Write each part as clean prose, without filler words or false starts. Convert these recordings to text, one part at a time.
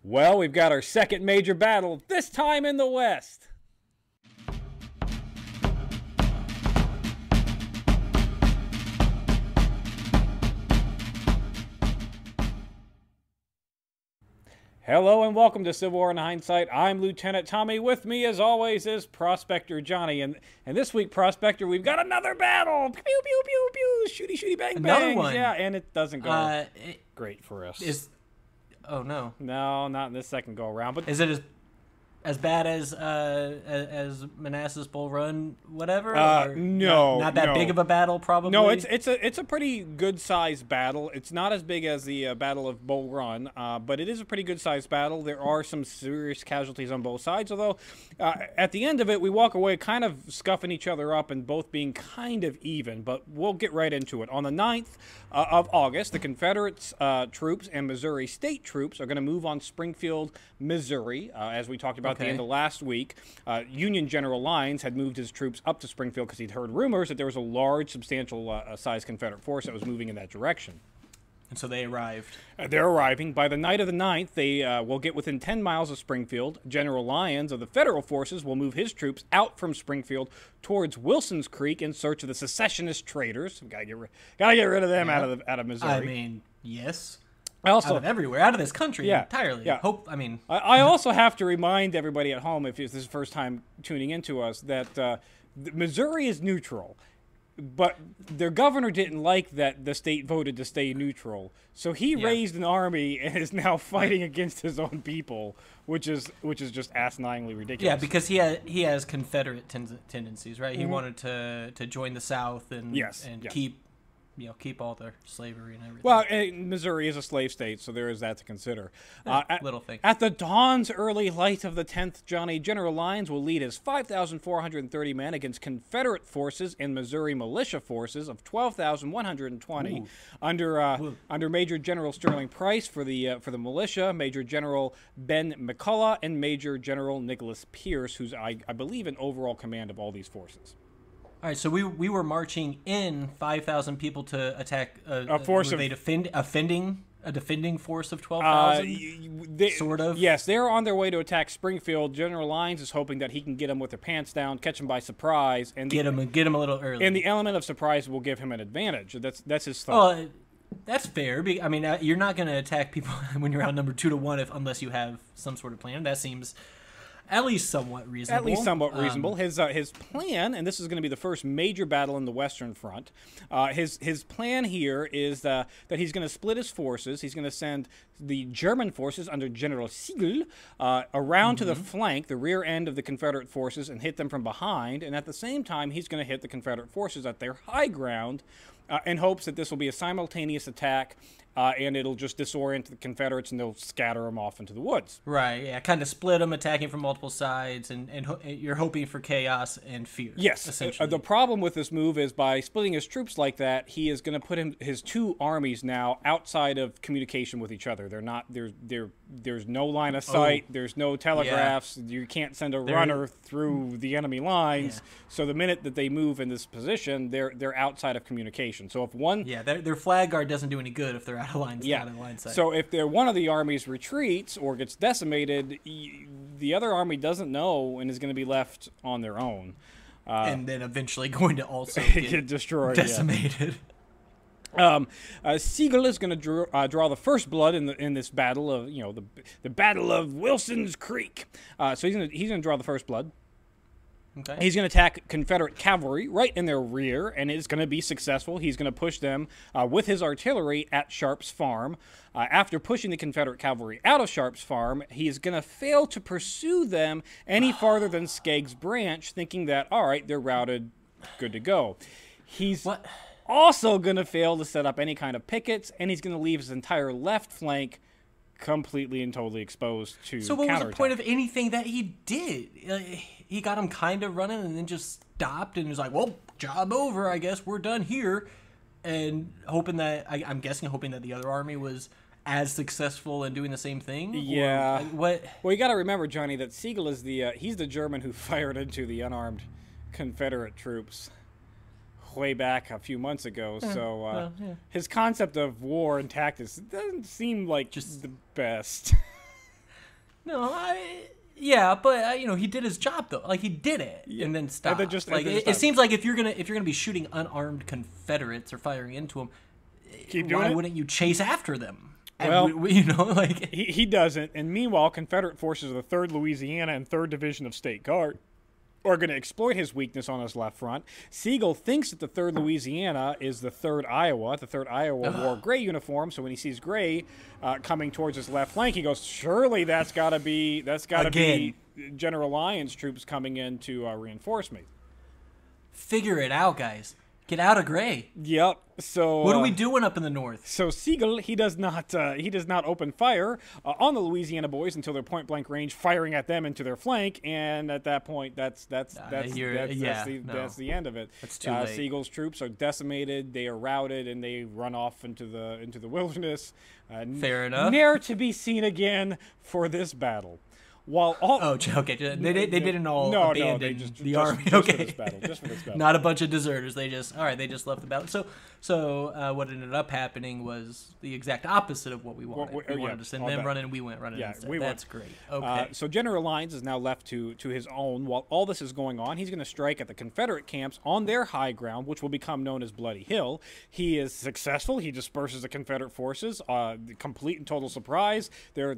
Well, we've got our second major battle, this time in the West. Hello and welcome to Civil War in Hindsight. I'm Lieutenant Tommy. With me, as always, is Prospector Johnny. And this week, Prospector, we've got another battle. Pew, pew, pew, pew. Shooty, shooty, bang, bang. Another one. Yeah, and it doesn't go great for us. Oh, no. No, not in this second go-around. But is it as bad as Manassas Bull Run, whatever? No, not that big of a battle, probably. No, it's a pretty good sized battle. It's not as big as the Battle of Bull Run, but it is a pretty good sized battle. There are some serious casualties on both sides, although at the end of it, we walk away kind of scuffing each other up and both being kind of even. But we'll get right into it. On the 9th of August, the Confederate troops and Missouri state troops are going to move on Springfield, Missouri, as we talked about. At the end of last week, Union General Lyons had moved his troops up to Springfield because he'd heard rumors that there was a large, substantial sized Confederate force that was moving in that direction. And so they arrived. They're arriving. By the night of the 9th, they will get within 10 miles of Springfield. General Lyons of the Federal forces will move his troops out from Springfield towards Wilson's Creek in search of the secessionist traitors. Gotta get rid of them out of Missouri. I mean, yes. Out of everywhere, out of this country entirely. Yeah. I also have to remind everybody at home, if this is the first time tuning into us, that Missouri is neutral, but their governor didn't like that the state voted to stay neutral, so he raised an army and is now fighting against his own people, which is just asininely ridiculous. Yeah, because he has Confederate tendencies, right? He wanted to join the South and keep all their slavery and everything. Well, Missouri is a slave state, so there is that to consider. Little thing. At the dawn's early light of the 10th, Johnny, General Lyons will lead his 5,430 men against Confederate forces and Missouri militia forces of 12,120 under Major General Sterling Price for the militia, Major General Ben McCullough, and Major General Nicholas Pierce, who's I believe in overall command of all these forces. All right, so we were marching in 5,000 people to attack a force of a defending force of 12,000. Sort of. Yes, they're on their way to attack Springfield. General Lyons is hoping that he can get them with their pants down, catch them by surprise, and get them a little early. And the element of surprise will give him an advantage. That's his thought. Well, that's fair. I mean, you're not going to attack people when you're outnumbered 2-1 unless you have some sort of plan. That seems at least somewhat reasonable. His plan, and this is going to be the first major battle in the Western Front, his plan here is that he's going to split his forces. He's going to send the German forces under General Sigel around to the flank, the rear end of the Confederate forces, and hit them from behind. And at the same time, he's going to hit the Confederate forces at their high ground in hopes that this will be a simultaneous attack. And it'll just disorient the Confederates, and they'll scatter them off into the woods. Right, yeah, kind of split them, attacking from multiple sides, and you're hoping for chaos and fear. Yes, essentially. The problem with this move is by splitting his troops like that, he is going to put his two armies now outside of communication with each other. They're not there's no line of sight. There's no telegraphs. You can't send a runner through the enemy lines. Yeah. So the minute that they move in this position, they're outside of communication. So if their flag guard doesn't do any good if they're out of line sight. So if one of the armies retreats or gets decimated, the other army doesn't know and is going to be left on their own, and then eventually going to also get destroyed, decimated. Sigel is going to draw the first blood in this battle of the Battle of Wilson's Creek. So he's going to draw the first blood. Okay. He's going to attack Confederate cavalry right in their rear, and it's going to be successful. He's going to push them with his artillery at Sharp's Farm. After pushing the Confederate cavalry out of Sharp's Farm, he is going to fail to pursue them any farther than Skegg's Branch, thinking that, all right, they're routed, good to go. He's also going to fail to set up any kind of pickets, and he's going to leave his entire left flank completely and totally exposed to counterattack. So what was the point of anything that he did? He got him kind of running and then just stopped and was like, well, job over, I guess. We're done here. And hoping that, I'm guessing hoping that the other army was as successful in doing the same thing? Yeah. Or, what? Well, you got to remember, Johnny, that Sigel is he's the German who fired into the unarmed Confederate troops way back a few months ago. So his concept of war and tactics doesn't seem like just the best. No, yeah, but he did his job though. Like he did it, and then stopped. It seems like if you're gonna be shooting unarmed Confederates or firing into them, why wouldn't you chase after them? Well, like he doesn't. And meanwhile, Confederate forces of the 3rd Louisiana and 3rd Division of State Guard are going to exploit his weakness on his left front. Sigel thinks that the 3rd Louisiana is the 3rd Iowa. The 3rd Iowa wore gray uniform, so when he sees gray coming towards his left flank, he goes, "Surely that's got to be General Lyon's troops coming in to reinforce me." Figure it out, guys. Get out of gray. Yep. So what are we doing up in the north? So Sigel, he does not open fire on the Louisiana boys until they're point blank range, firing at them into their flank, and at that point, that's the end of it. That's too late. Sigel's troops are decimated, they are routed, and they run off into the wilderness. Fair enough. Ne'er to be seen again for this battle. Okay. They didn't all abandon the army. Just for this battle. Not a bunch of deserters. They just left the battle. So what ended up happening was the exact opposite of what we wanted. We wanted to send them running. We went running instead. That's great. Okay. So General Lyons is now left to his own. While all this is going on, he's going to strike at the Confederate camps on their high ground, which will become known as Bloody Hill. He is successful. He disperses the Confederate forces. Complete and total surprise. They're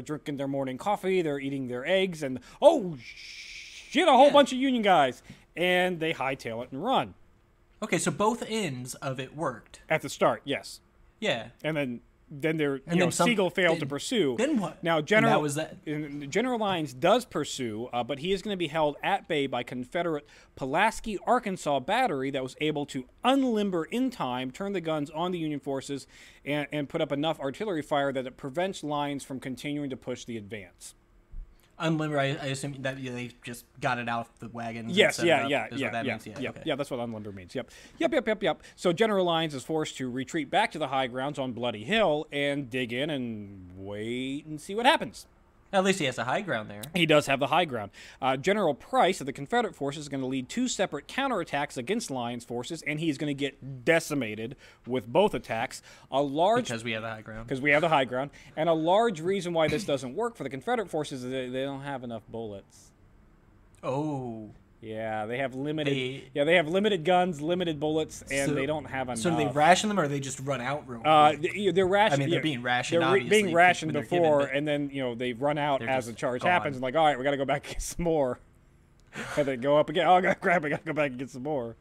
drinking their morning coffee. They're eating their eggs, and oh shit, a whole bunch of Union guys, and they hightail it and run. Okay, so both ends of it worked at the start. Yes. Yeah. And then Sigel failed to pursue. Then what? Now General Lyons does pursue, but he is going to be held at bay by Confederate Pulaski, Arkansas battery that was able to unlimber in time, turn the guns on the Union forces, and put up enough artillery fire that it prevents Lyons from continuing to push the advance. Unlimber, I assume that they just got it out the wagon. Yes, yeah. That's what unlimber means. Yep. So General Lyons is forced to retreat back to the high grounds on Bloody Hill and dig in and wait and see what happens. At least he has a high ground there. He does have the high ground. General Price of the Confederate forces is going to lead 2 separate counterattacks against Lyons' forces, and he's going to get decimated with both attacks. Because we have the high ground. Because we have the high ground. And a large reason why this doesn't work for the Confederate forces is that they don't have enough bullets. Oh. Yeah, they have limited guns, limited bullets, and they don't have enough. So do they ration them, or they just run out real quick? They're rationed. I mean, they're being rationed. They're obviously, being rationed before, and then they run out as the charge happens, and like, all right, we got to go back and get some more. And they go up again. Oh, crap, we got to go back and get some more.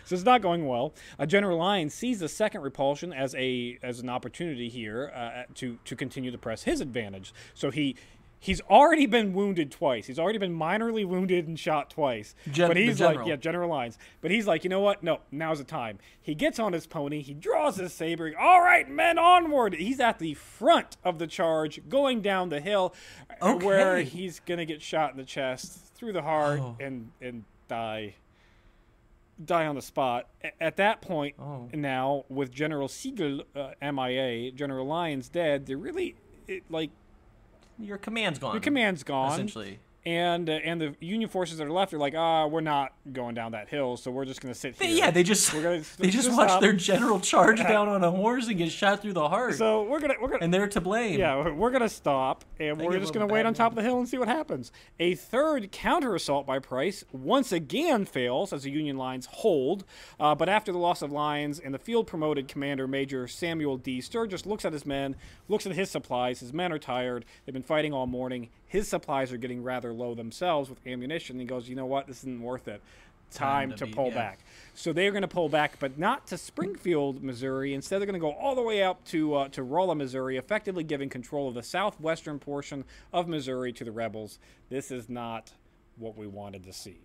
So it's not going well. General Lyons sees the second repulsion as an opportunity here to continue to press his advantage. So He's already been wounded twice. He's already been minorly wounded and shot twice. General Lyons. But he's like, you know what? No, now's the time. He gets on his pony. He draws his saber. All right, men, onward. He's at the front of the charge, going down the hill, where he's going to get shot in the chest, through the heart, and die on the spot. At that point, now, with General Sigel MIA, General Lyons dead, they're really, your command's gone. Essentially. And the Union forces that are left are like, we're not going down that hill, so we're just going to sit here. Yeah, they just watch their general charge down on a horse and get shot through the heart. So we're gonna and they're to blame. Yeah, we're gonna stop, and we're just gonna wait on top of the hill and see what happens. A third counter assault by Price once again fails as the Union lines hold, but after the loss of Lyons and the field promoted commander Major Samuel D. Sturgis looks at his men, looks at his supplies. His men are tired. They've been fighting all morning. His supplies are getting rather low themselves with ammunition. He goes, you know what? This isn't worth it. Time to pull back. So they're going to pull back, but not to Springfield, Missouri. Instead, they're going to go all the way up to Rolla, Missouri, effectively giving control of the southwestern portion of Missouri to the rebels. This is not what we wanted to see.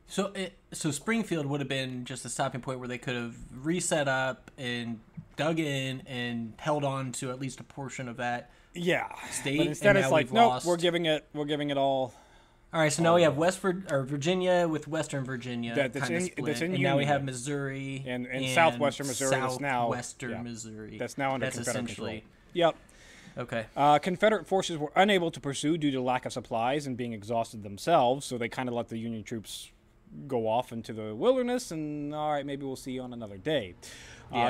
So Springfield would have been just a stopping point where they could have reset up and dug in and held on to at least a portion of that. Yeah, state, but instead it's like, nope, we're giving it all. All right, so now we have Virginia with Western Virginia and now we have Missouri and southwestern Missouri. Missouri. That's now under Confederate control. Yep. Okay. Confederate forces were unable to pursue due to lack of supplies and being exhausted themselves, so they kind of let the Union troops go off into the wilderness, and all right, maybe we'll see you on another day.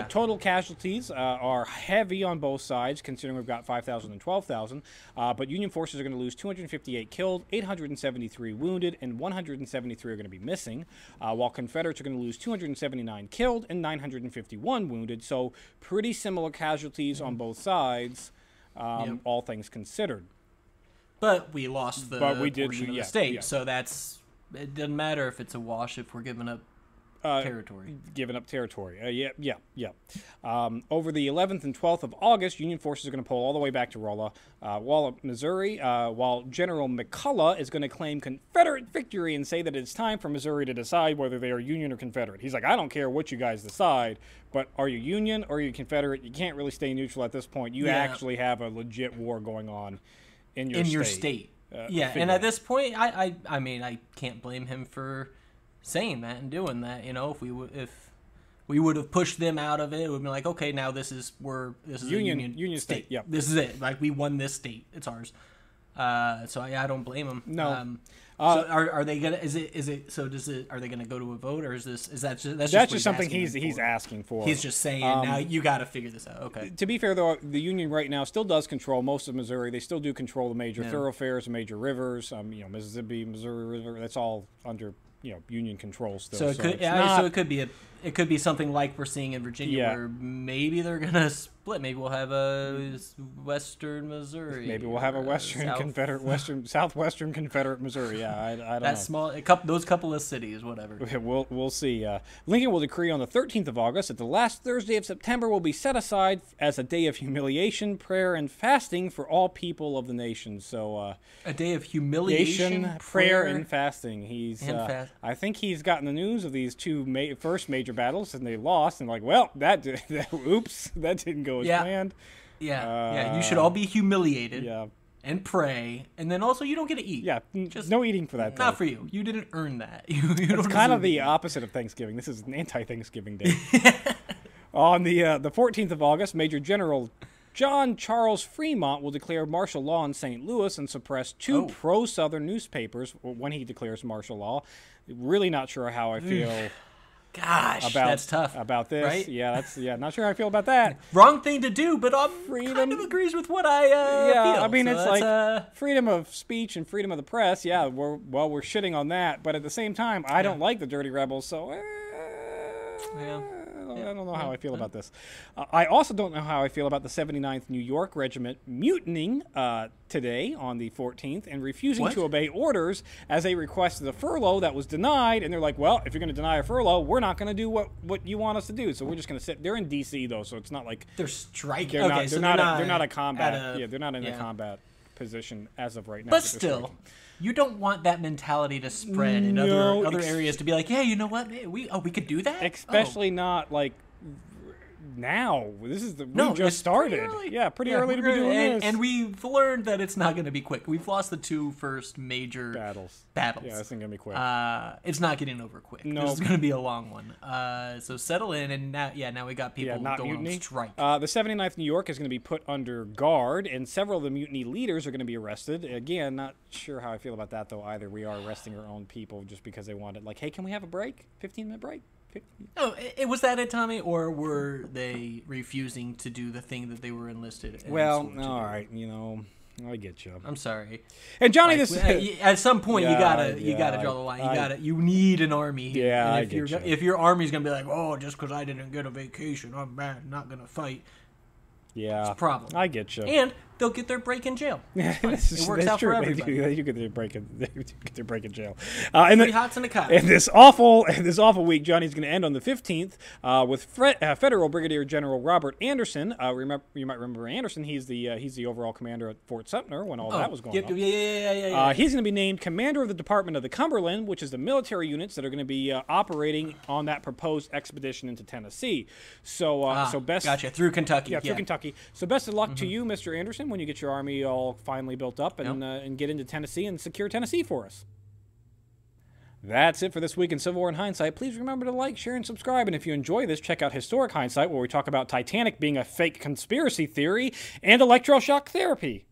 Total casualties are heavy on both sides, considering we've got 5,000 and 12,000. But Union forces are going to lose 258 killed, 873 wounded, and 173 are going to be missing, while Confederates are going to lose 279 killed and 951 wounded. So pretty similar casualties on both sides, all things considered. But we lost the portion of the state, so it doesn't matter if it's a wash if we're giving up territory. Giving up territory. Over the 11th and 12th of August, Union forces are going to pull all the way back to Rolla, Missouri, while General McCulloch is going to claim Confederate victory and say that it's time for Missouri to decide whether they are Union or Confederate. He's like, I don't care what you guys decide, but are you Union or are you Confederate? You can't really stay neutral at this point. You actually have a legit war going on in your state. And at this point, I mean, I can't blame him for saying that and doing that. If we would have pushed them out of it, it would be like, okay, now this is a Union state. Yep. This is it. Like, we won this state. It's ours. So I don't blame him. No. So are they gonna? Are they gonna go to a vote, or is that just something he's asking for? He's just saying, now you got to figure this out. Okay. To be fair, though, the Union right now still does control most of Missouri. They still do control the major thoroughfares, major rivers. Mississippi, Missouri River. That's all under Union control still. So it could be something like we're seeing in Virginia, where maybe they're gonna split. Maybe we'll have a Western Missouri. Maybe we'll have a Southwestern Confederate Missouri. Yeah, I don't know. That small, those couple of cities, whatever. We'll see. Lincoln will decree on the 13th of August that the last Thursday of September will be set aside as a day of humiliation, prayer, and fasting for all people of the nation. So a day of humiliation, prayer, and fasting. I think he's gotten the news of these two first major battles, and they lost, and that didn't go as planned. You should all be humiliated and pray, and then also you don't get to eat. Just no eating for that day. Not for you. You didn't earn that. It's kind of the opposite of Thanksgiving. This is an anti-Thanksgiving day. On the 14th of August, Major General John Charles Fremont will declare martial law in St. Louis and suppress two pro-Southern newspapers when he declares martial law. Really not sure how I feel. Gosh, that's tough about this, right? Not sure how I feel about that. Wrong thing to do, but kind of agrees with what I feel. I mean, so it's freedom of speech and freedom of the press. Yeah, we're shitting on that, but at the same time, I don't like the Dirty Rebels, so I don't know how I feel about this. I also don't know how I feel about the 79th New York Regiment mutinying today on the 14th and refusing to obey orders as they requested a furlough that was denied. And they're like, well, if you're going to deny a furlough, we're not going to do what you want us to do. So we're just going to sit. They're in D.C., though, so it's not like they're striking. They're not a combat. They're not in a combat position as of right now. But still, you don't want that mentality to spread in other areas to be like, yeah, you know what, we could do that. Especially not like now. This is we just started. Pretty early to be doing this. And we've learned that it's not going to be quick. We've lost the two first major battles. Yeah, this ain't going to be quick. It's not getting over quick. No. This is going to be a long one. So settle in, and now we got people going on strike. The 79th New York is going to be put under guard, and several of the mutiny leaders are going to be arrested. Again, not sure how I feel about that, though, either. We are arresting our own people just because they wanted, hey, can we have a break? 15-minute break? Oh, was that it, Tommy, or were they refusing to do the thing that they were enlisted? All right, I get you. I'm sorry. And Johnny, at some point you gotta draw the line. You need an army here. Yeah, and if your army's gonna be like, oh, just because I didn't get a vacation, I'm not gonna fight. Yeah, it's a problem. I get you. And they'll get their break in jail. It works out for everybody. They get their break in jail. Three hots and a cot. In this awful week, Johnny's going to end on the 15th with Federal Brigadier General Robert Anderson. You might remember Anderson. He's the overall commander at Fort Sumter when all that was going on. Yeah. He's going to be named commander of the Department of the Cumberland, which is the military units that are going to be operating on that proposed expedition into Tennessee. So best. Gotcha. Through Kentucky. Yeah, through Kentucky. So best of luck to you, Mr. Anderson, when you get your army all finally built up and get into Tennessee and secure Tennessee for us. That's it for this week in Civil War in Hindsight. Please remember to like, share, and subscribe. And if you enjoy this, check out Historic Hindsight, where we talk about Titanic being a fake conspiracy theory and electroshock therapy.